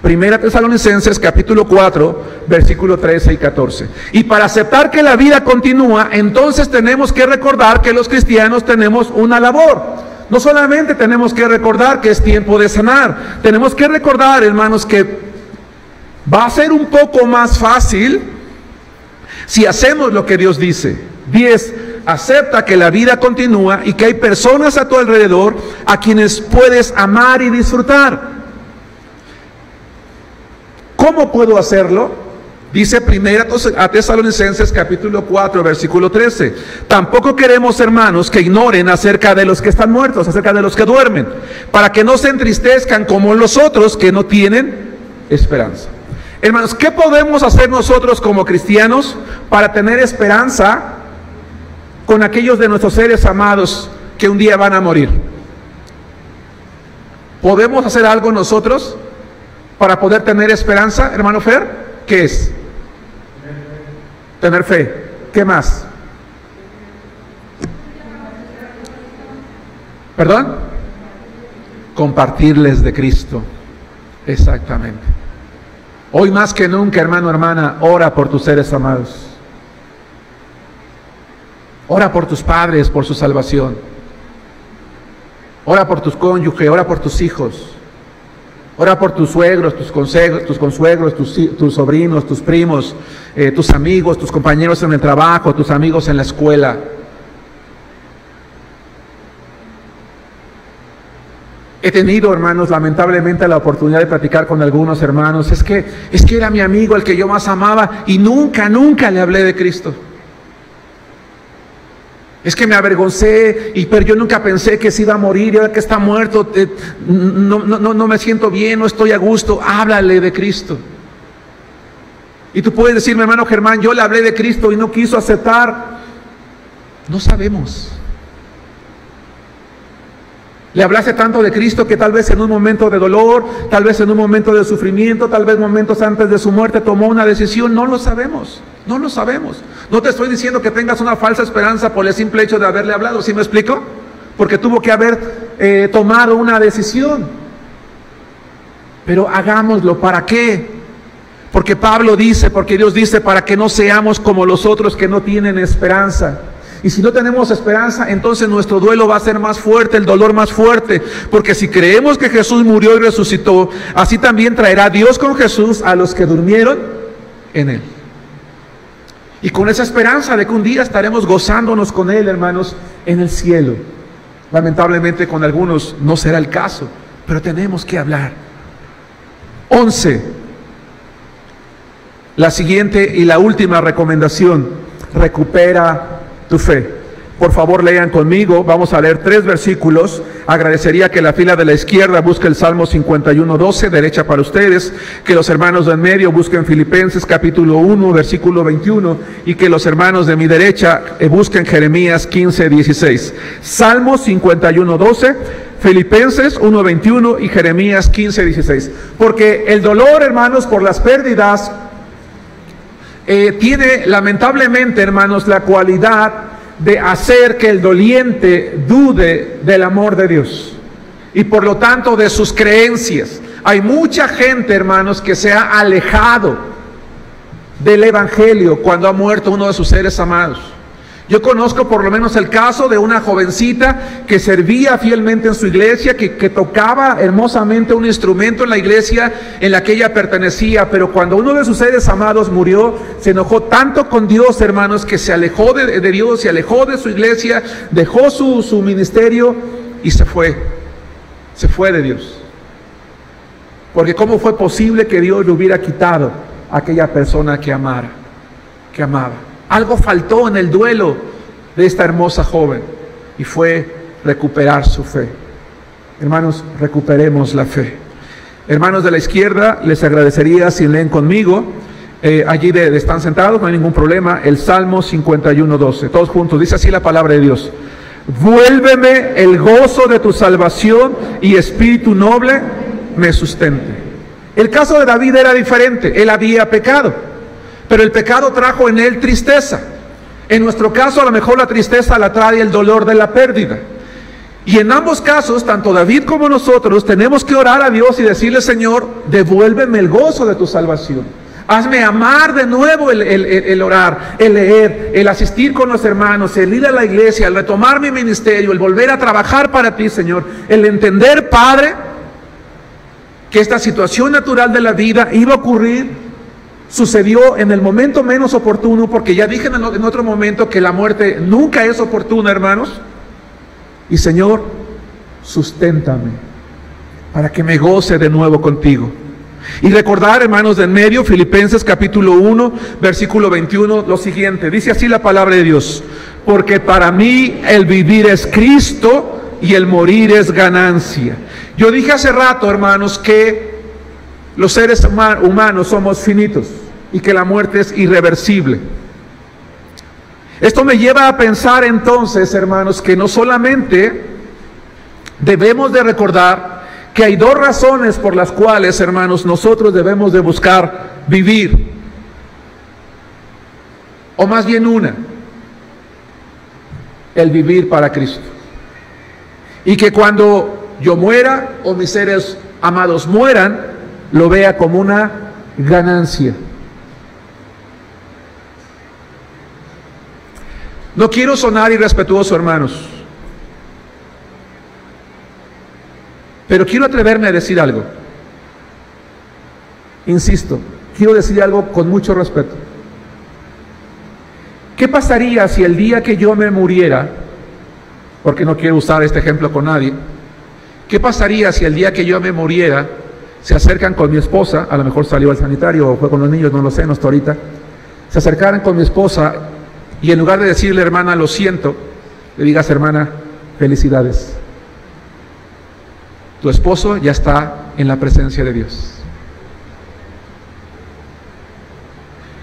Speaker 1: Primera Tesalonicenses capítulo 4, versículo 13 y 14. Y para aceptar que la vida continúa, entonces tenemos que recordar que los cristianos tenemos una labor. No solamente tenemos que recordar que es tiempo de sanar, tenemos que recordar, hermanos, que va a ser un poco más fácil si hacemos lo que Dios dice. 10. Acepta que la vida continúa y que hay personas a tu alrededor a quienes puedes amar y disfrutar. ¿Cómo puedo hacerlo? Dice Primera Tesalonicenses capítulo 4, versículo 13. Tampoco queremos, hermanos, que ignoren acerca de los que están muertos, acerca de los que duermen, para que no se entristezcan como los otros que no tienen esperanza. Hermanos, ¿qué podemos hacer nosotros como cristianos para tener esperanza con aquellos de nuestros seres amados que un día van a morir? ¿Podemos hacer algo nosotros para poder tener esperanza, hermano Fer? ¿Qué es? Tener fe. ¿Qué más? ¿Perdón? Compartirles de Cristo. Exactamente. Hoy más que nunca, hermano, hermana, ora por tus seres amados. Ora por tus padres, por su salvación. Ora por tus cónyuges, ora por tus hijos. Ora por tus suegros, tus consuegros, tus sobrinos, tus primos, tus amigos, tus compañeros en el trabajo, tus amigos en la escuela. He tenido, hermanos, lamentablemente la oportunidad de platicar con algunos hermanos. Es que era mi amigo el que yo más amaba y nunca le hablé de Cristo. Es que me avergoncé, pero yo nunca pensé que se iba a morir, y ahora que está muerto, no me siento bien, no estoy a gusto. Háblale de Cristo. Y tú puedes decirme, hermano Germán, yo le hablé de Cristo y no quiso aceptar. No sabemos. Le hablaste tanto de Cristo que tal vez en un momento de dolor, tal vez en un momento de sufrimiento, tal vez momentos antes de su muerte tomó una decisión. No lo sabemos, no lo sabemos. No te estoy diciendo que tengas una falsa esperanza por el simple hecho de haberle hablado, ¿sí me explico? Porque tuvo que haber tomado una decisión. Pero hagámoslo, ¿para qué? Porque Pablo dice, porque Dios dice, para que no seamos como los otros que no tienen esperanza. Y si no tenemos esperanza, entonces nuestro duelo va a ser más fuerte, el dolor más fuerte. Porque si creemos que Jesús murió y resucitó, así también traerá Dios con Jesús a los que durmieron en Él. Y con esa esperanza de que un día estaremos gozándonos con Él, hermanos, en el cielo. Lamentablemente con algunos no será el caso, pero tenemos que hablar. 11. La siguiente y la última recomendación: recupera tu fe. Por favor, lean conmigo. Vamos a leer 3 versículos. Agradecería que la fila de la izquierda busque el Salmo 51:12, derecha para ustedes. Que los hermanos de en medio busquen Filipenses capítulo 1, versículo 21. Y que los hermanos de mi derecha busquen Jeremías 15:16. Salmo 51:12, Filipenses 1:21 y Jeremías 15:16. Porque el dolor, hermanos, por las pérdidas tiene lamentablemente, hermanos, la cualidad de hacer que el doliente dude del amor de Dios y por lo tanto de sus creencias. Hay mucha gente, hermanos, que se ha alejado del Evangelio cuando ha muerto uno de sus seres amados. Yo conozco por lo menos el caso de una jovencita que servía fielmente en su iglesia, que tocaba hermosamente un instrumento en la iglesia en la que ella pertenecía, pero cuando uno de sus seres amados murió, se enojó tanto con Dios, hermanos, que se alejó de Dios, se alejó de su iglesia, dejó su ministerio y se fue de Dios. Porque ¿cómo fue posible que Dios le hubiera quitado a aquella persona que amaba? Algo faltó en el duelo de esta hermosa joven y fue recuperar su fe. Hermanos, recuperemos la fe. Hermanos de la izquierda, les agradecería si leen conmigo, allí están sentados, no hay ningún problema, el Salmo 51:12, todos juntos, dice así la palabra de Dios: vuélveme el gozo de tu salvación y espíritu noble me sustente. El caso de David era diferente, él había pecado, pero el pecado trajo en él tristeza. En nuestro caso, a lo mejor la tristeza la trae el dolor de la pérdida. Y en ambos casos, tanto David como nosotros, tenemos que orar a Dios y decirle: Señor, devuélveme el gozo de tu salvación. Hazme amar de nuevo el orar, el leer, el asistir con los hermanos, el ir a la iglesia, el retomar mi ministerio, el volver a trabajar para ti, Señor. El entender, Padre, que esta situación natural de la vida iba a ocurrir. Sucedió en el momento menos oportuno, porque ya dije en otro momento que la muerte nunca es oportuna, hermanos. Y Señor, susténtame para que me goce de nuevo contigo. Y recordar, hermanos, de en medio, Filipenses capítulo 1, versículo 21, lo siguiente. Dice así la palabra de Dios: porque para mí el vivir es Cristo y el morir es ganancia. Yo dije hace rato, hermanos, que los seres humanos somos finitos y que la muerte es irreversible. Esto me lleva a pensar entonces, hermanos, que no solamente debemos de recordar que hay dos razones por las cuales, hermanos, nosotros debemos de buscar vivir, o más bien una: el vivir para Cristo. Y que cuando yo muera o mis seres amados mueran, lo vea como una ganancia. No quiero sonar irrespetuoso, hermanos, pero quiero atreverme a decir algo. Insisto, quiero decir algo con mucho respeto. ¿Qué pasaría si el día que yo me muriera, porque no quiero usar este ejemplo con nadie, qué pasaría si el día que yo me muriera se acercan con mi esposa, a lo mejor salió al sanitario o fue con los niños, no lo sé, no está ahorita, se acercaran con mi esposa y en lugar de decirle: hermana, lo siento, le digas: hermana, felicidades, tu esposo ya está en la presencia de Dios?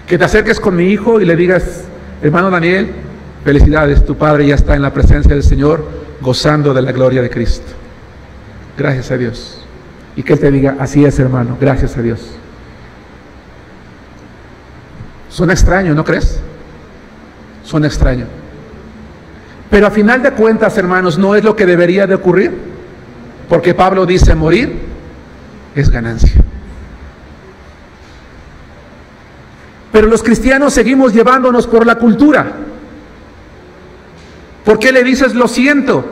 Speaker 1: Que te acerques con mi hijo y le digas: hermano Daniel, felicidades, tu padre ya está en la presencia del Señor, gozando de la gloria de Cristo. Gracias a Dios. Y que Él te diga: así es, hermano, gracias a Dios. Suena extraño, ¿no crees? Suena extraño. Pero a final de cuentas, hermanos, no es lo que debería de ocurrir. Porque Pablo dice: morir es ganancia. Pero los cristianos seguimos llevándonos por la cultura. ¿Por qué le dices lo siento?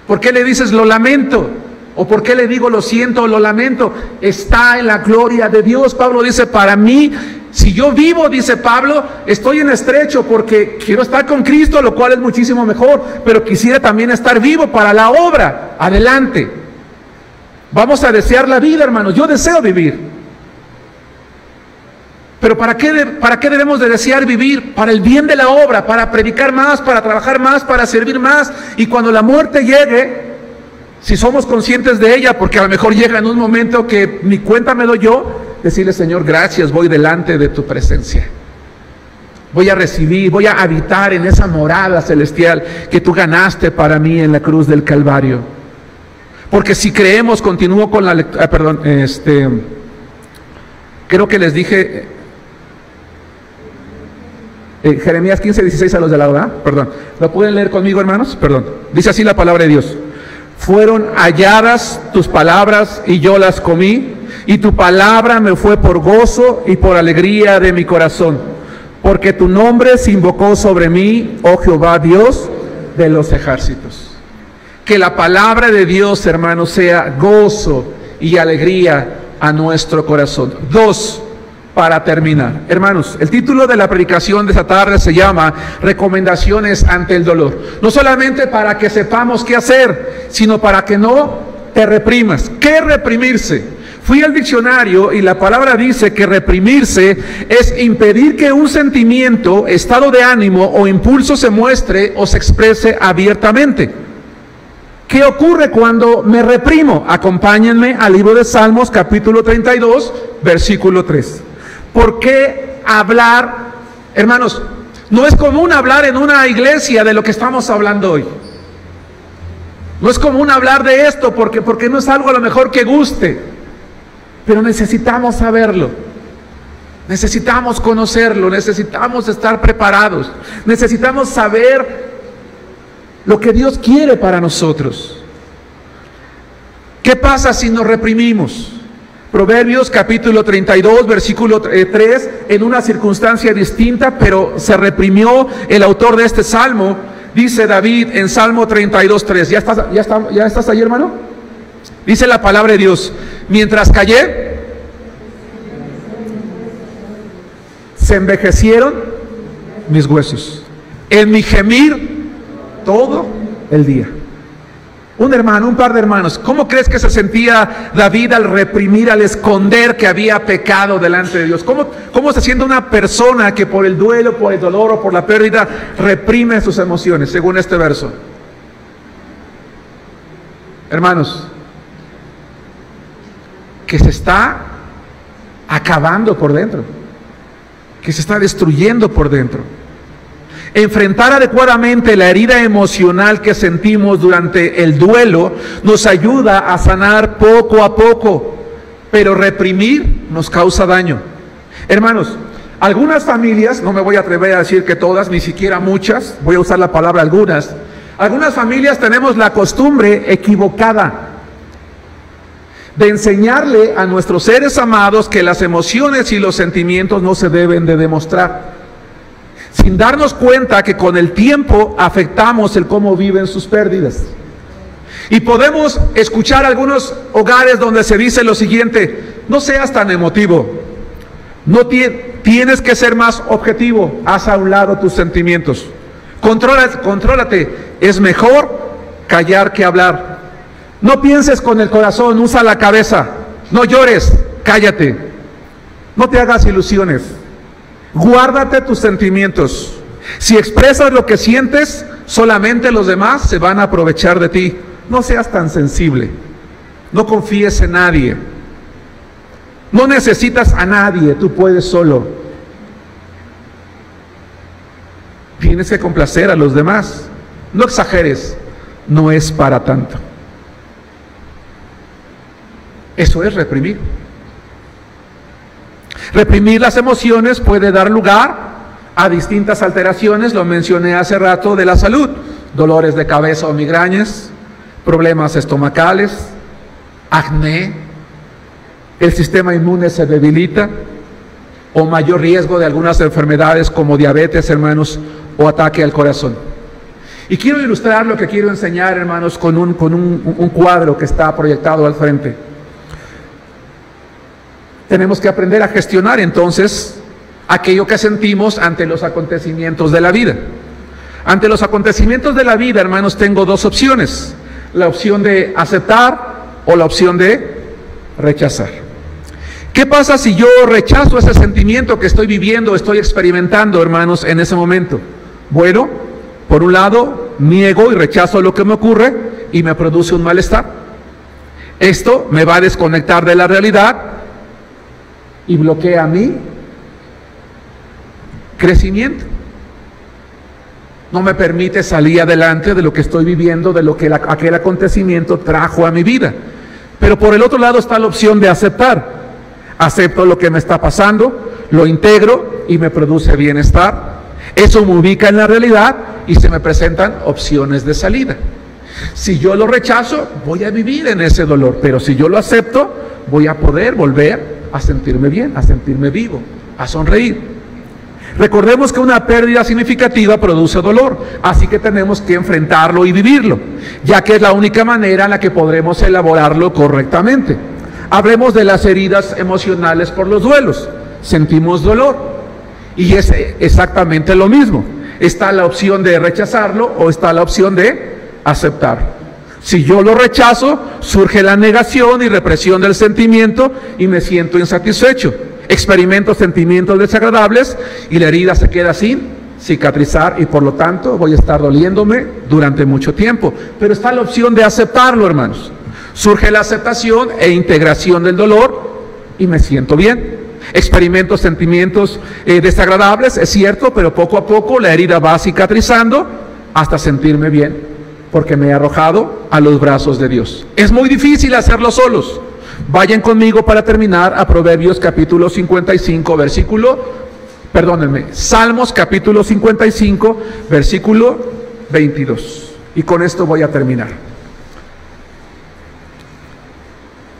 Speaker 1: ¿Por qué le dices lo lamento? ¿O por qué le digo lo siento o lo lamento? Está en la gloria de Dios. Pablo dice: para mí, si yo vivo, dice Pablo, estoy en estrecho porque quiero estar con Cristo, lo cual es muchísimo mejor, pero quisiera también estar vivo para la obra. Adelante. Vamos a desear la vida, hermanos. Yo deseo vivir. Pero ¿para qué debemos de desear vivir? Para el bien de la obra, para predicar más, para trabajar más, para servir más. Y cuando la muerte llegue, si somos conscientes de ella, porque a lo mejor llega en un momento que ni cuenta me doy yo, decirle: Señor, gracias, voy delante de tu presencia. Voy a recibir, voy a habitar en esa morada celestial que tú ganaste para mí en la cruz del Calvario. Porque si creemos, continúo con la lectura, creo que les dije, Jeremías 15:16 a los de la hora, perdón. ¿Lo pueden leer conmigo, hermanos? Perdón. Dice así la palabra de Dios: fueron halladas tus palabras y yo las comí, y tu palabra me fue por gozo y por alegría de mi corazón, porque tu nombre se invocó sobre mí, oh Jehová Dios de los ejércitos. Que la palabra de Dios, hermanos, sea gozo y alegría a nuestro corazón. Dos, para terminar. Hermanos, el título de la predicación de esta tarde se llama Recomendaciones ante el dolor. No solamente para que sepamos qué hacer, sino para que no te reprimas. ¿Qué reprimirse? Fui al diccionario y la palabra dice que reprimirse es impedir que un sentimiento, estado de ánimo o impulso se muestre o se exprese abiertamente. ¿Qué ocurre cuando me reprimo? Acompáñenme al libro de Salmos, capítulo 32, versículo 3. ¿Por qué hablar? Hermanos, no es común hablar en una iglesia de lo que estamos hablando hoy. No es común hablar de esto porque no es algo a lo mejor que guste. Pero necesitamos saberlo. Necesitamos conocerlo. Necesitamos estar preparados. Necesitamos saber lo que Dios quiere para nosotros. ¿Qué pasa si nos reprimimos? Proverbios capítulo 32, versículo 3, en una circunstancia distinta, pero se reprimió el autor de este salmo. Dice David en Salmo 32, 3. ¿Ya estás ahí, hermano? Dice la palabra de Dios: mientras callé, se envejecieron mis huesos. En mi gemir todo el día. Un par de hermanos, ¿cómo crees que se sentía David al reprimir, al esconder que había pecado delante de Dios? ¿Cómo se siente una persona que por el duelo, por el dolor o por la pérdida reprime sus emociones, según este verso? Hermanos, que se está acabando por dentro, que se está destruyendo por dentro. Enfrentar adecuadamente la herida emocional que sentimos durante el duelo nos ayuda a sanar poco a poco, pero reprimir nos causa daño. Hermanos, algunas familias, no me voy a atrever a decir que todas, ni siquiera muchas, voy a usar la palabra algunas familias tenemos la costumbre equivocada de enseñarle a nuestros seres amados que las emociones y los sentimientos no se deben de demostrar, sin darnos cuenta que con el tiempo afectamos el cómo viven sus pérdidas. Y podemos escuchar algunos hogares donde se dice lo siguiente: no seas tan emotivo, tienes que ser más objetivo, haz a un lado tus sentimientos, contrólate, es mejor callar que hablar, no pienses con el corazón, usa la cabeza, no llores, cállate, no te hagas ilusiones. Guárdate tus sentimientos. Si expresas lo que sientes, solamente los demás se van a aprovechar de ti. No seas tan sensible. No confíes en nadie. No necesitas a nadie, tú puedes solo. Tienes que complacer a los demás. No exageres, no es para tanto. Eso es reprimir. Reprimir las emociones puede dar lugar a distintas alteraciones, lo mencioné hace rato, de la salud: dolores de cabeza o migrañas, problemas estomacales, acné, el sistema inmune se debilita, o mayor riesgo de algunas enfermedades como diabetes, hermanos, o ataque al corazón. Y quiero ilustrar lo que quiero enseñar, hermanos, con un cuadro que está proyectado al frente. Tenemos que aprender a gestionar entonces aquello que sentimos ante los acontecimientos de la vida. Ante los acontecimientos de la vida, hermanos, tengo dos opciones: la opción de aceptar o la opción de rechazar. ¿Qué pasa si yo rechazo ese sentimiento que estoy viviendo, estoy experimentando, hermanos, en ese momento? Bueno, por un lado, niego y rechazo lo que me ocurre y me produce un malestar. Esto me va a desconectar de la realidad y bloquea mi crecimiento. No me permite salir adelante de lo que estoy viviendo, de lo que aquel acontecimiento trajo a mi vida. Pero por el otro lado está la opción de aceptar. Acepto lo que me está pasando, lo integro y me produce bienestar. Eso me ubica en la realidad y se me presentan opciones de salida. Si yo lo rechazo, voy a vivir en ese dolor, pero si yo lo acepto, voy a poder volver a sentirme bien, a sentirme vivo, a sonreír. Recordemos que una pérdida significativa produce dolor, así que tenemos que enfrentarlo y vivirlo, ya que es la única manera en la que podremos elaborarlo correctamente. Hablemos de las heridas emocionales por los duelos. Sentimos dolor y es exactamente lo mismo. Está la opción de rechazarlo o está la opción de aceptarlo. Si yo lo rechazo, surge la negación y represión del sentimiento y me siento insatisfecho. Experimento sentimientos desagradables y la herida se queda sin cicatrizar y por lo tanto voy a estar doliéndome durante mucho tiempo. Pero está la opción de aceptarlo, hermanos. Surge la aceptación e integración del dolor y me siento bien. Experimento sentimientos desagradables, es cierto, pero poco a poco la herida va cicatrizando hasta sentirme bien, porque me he arrojado a los brazos de Dios. Es muy difícil hacerlo solos. Vayan conmigo para terminar a Proverbios capítulo 55, Salmos capítulo 55, versículo 22. Y con esto voy a terminar.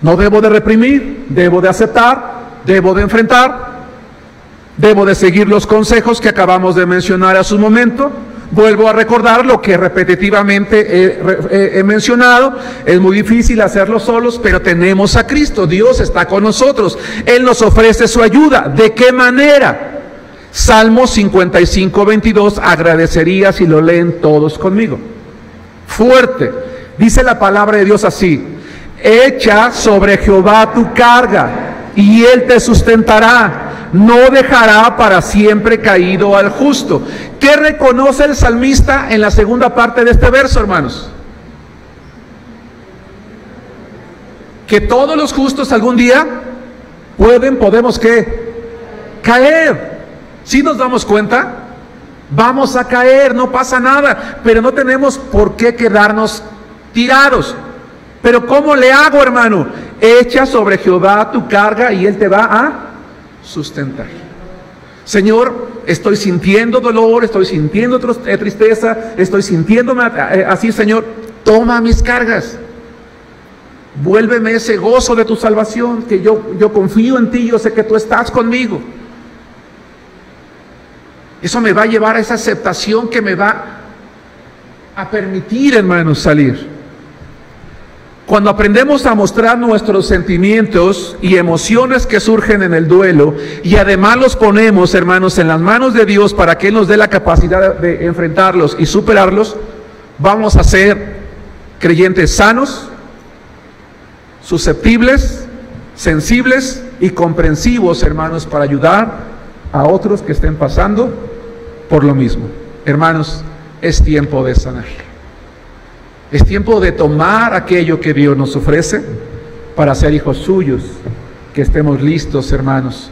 Speaker 1: No debo de reprimir, debo de aceptar, debo de enfrentar, debo de seguir los consejos que acabamos de mencionar hace un momento. Vuelvo a recordar lo que repetitivamente he mencionado. Es muy difícil hacerlo solos, pero tenemos a Cristo. Dios está con nosotros. Él nos ofrece su ayuda. ¿De qué manera? Salmo 55, 22. Agradecería si lo leen todos conmigo. Fuerte. Dice la palabra de Dios así: echa sobre Jehová tu carga y Él te sustentará. No dejará para siempre caído al justo. ¿Qué reconoce el salmista en la segunda parte de este verso, hermanos? Que todos los justos algún día podemos ¿qué? Caer. ¿Sí nos damos cuenta? Vamos a caer, no pasa nada, pero no tenemos por qué quedarnos tirados. Pero ¿cómo le hago, hermano? Echa sobre Jehová tu carga y Él te va a sustentar. Señor, estoy sintiendo dolor, estoy sintiendo tristeza, estoy sintiéndome así, Señor, toma mis cargas, vuélveme ese gozo de tu salvación, que yo confío en ti, yo sé que tú estás conmigo. Eso me va a llevar a esa aceptación que me va a permitir, hermanos, salir. Cuando aprendemos a mostrar nuestros sentimientos y emociones que surgen en el duelo y además los ponemos, hermanos, en las manos de Dios para que Él nos dé la capacidad de enfrentarlos y superarlos, vamos a ser creyentes sanos, susceptibles, sensibles y comprensivos, hermanos, para ayudar a otros que estén pasando por lo mismo. Hermanos, es tiempo de sanar. Es tiempo de tomar aquello que Dios nos ofrece para ser hijos suyos, que estemos listos, hermanos,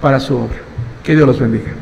Speaker 1: para su obra. Que Dios los bendiga.